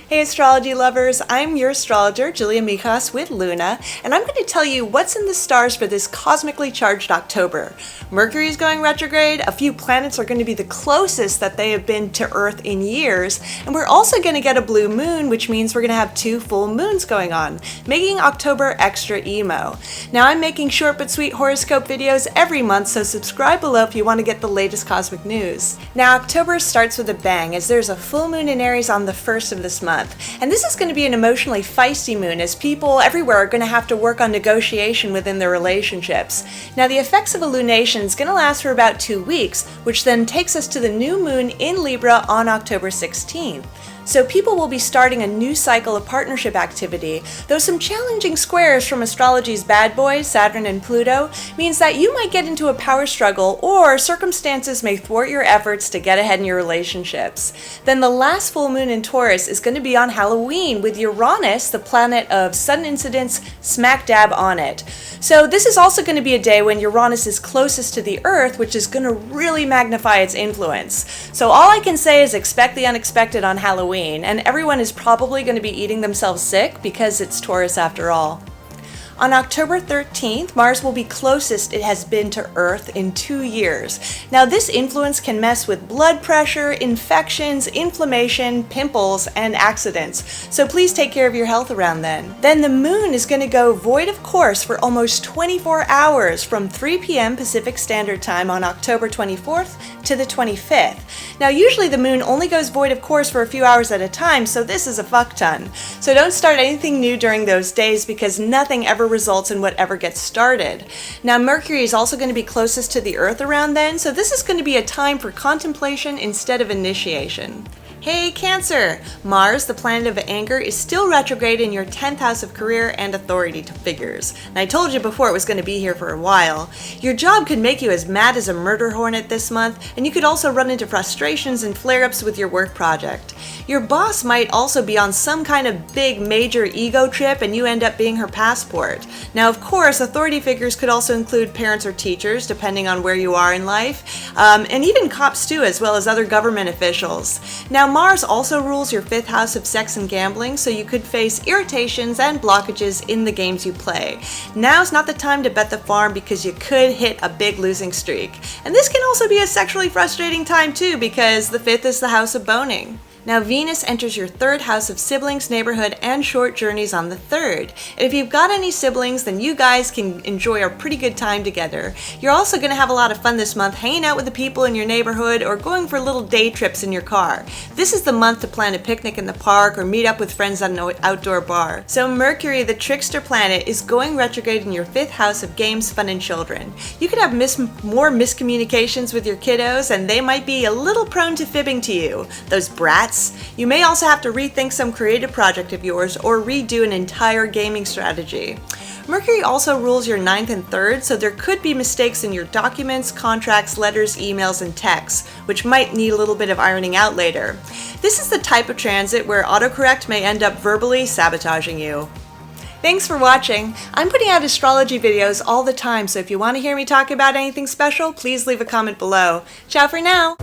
Hey astrology lovers, I'm your astrologer, Julia Mihas with Luna, and I'm going to tell you what's in the stars for this cosmically charged October. Mercury is going retrograde, a few planets are going to be the closest that they have been to Earth in years, and we're also going to get a blue moon, which means we're going to have 2 full moons going on, making October extra emo. Now I'm making short but sweet horoscope videos every month, so subscribe below if you want to get the latest cosmic news. Now October starts with a bang, as there's a full moon in Aries on the 1st of this month. And this is going to be an emotionally feisty moon, as people everywhere are going to have to work on negotiation within their relationships. Now the effects of a lunation is going to last for about 2 weeks, which then takes us to the new moon in Libra on October 16th. So people will be starting a new cycle of partnership activity, though some challenging squares from astrology's bad boys, Saturn and Pluto, means that you might get into a power struggle or circumstances may thwart your efforts to get ahead in your relationships. Then the last full moon in Taurus is going to be on Halloween, with Uranus, the planet of sudden incidents, smack dab on it. So this is also going to be a day when Uranus is closest to the Earth, which is going to really magnify its influence. So all I can say is expect the unexpected on Halloween. And everyone is probably going to be eating themselves sick because it's Taurus after all. On October 13th, Mars will be closest it has been to Earth in 2 years. Now this influence can mess with blood pressure, infections, inflammation, pimples, and accidents. So please take care of your health around then. Then the moon is going to go void of course for almost 24 hours from 3 p.m. Pacific Standard Time on October 24th to the 25th. Now usually the moon only goes void of course for a few hours at a time, so this is a fuck ton. So don't start anything new during those days because nothing ever results in whatever gets started. Now Mercury is also going to be closest to the Earth around then, so this is going to be a time for contemplation instead of initiation. Hey Cancer! Mars, the planet of anger, is still retrograde in your 10th house of career and authority figures. And I told you before it was going to be here for a while. Your job could make you as mad as a murder hornet this month, and you could also run into frustrations and flare-ups with your work project. Your boss might also be on some kind of big major ego trip and you end up being her passport. Now of course, authority figures could also include parents or teachers, depending on where you are in life, and even cops too, as well as other government officials. Now Mars also rules your 5th house of sex and gambling, so you could face irritations and blockages in the games you play. Now's not the time to bet the farm because you could hit a big losing streak. And this can also be a sexually frustrating time too, because the 5th is the house of boning. Now Venus enters your 3rd house of siblings, neighborhood, and short journeys on the 3rd. And if you've got any siblings, then you guys can enjoy a pretty good time together. You're also going to have a lot of fun this month hanging out with the people in your neighborhood or going for little day trips in your car. This is the month to plan a picnic in the park or meet up with friends at an outdoor bar. So Mercury, the trickster planet, is going retrograde in your 5th house of games, fun, and children. You could have more miscommunications with your kiddos, and they might be a little prone to fibbing to you. Those brats. You may also have to rethink some creative project of yours or redo an entire gaming strategy. Mercury also rules your 9th and 3rd, so there could be mistakes in your documents, contracts, letters, emails, and texts, which might need a little bit of ironing out later. This is the type of transit where autocorrect may end up verbally sabotaging you. Thanks for watching. I'm putting out astrology videos all the time, so if you want to hear me talk about anything special, please leave a comment below. Ciao for now!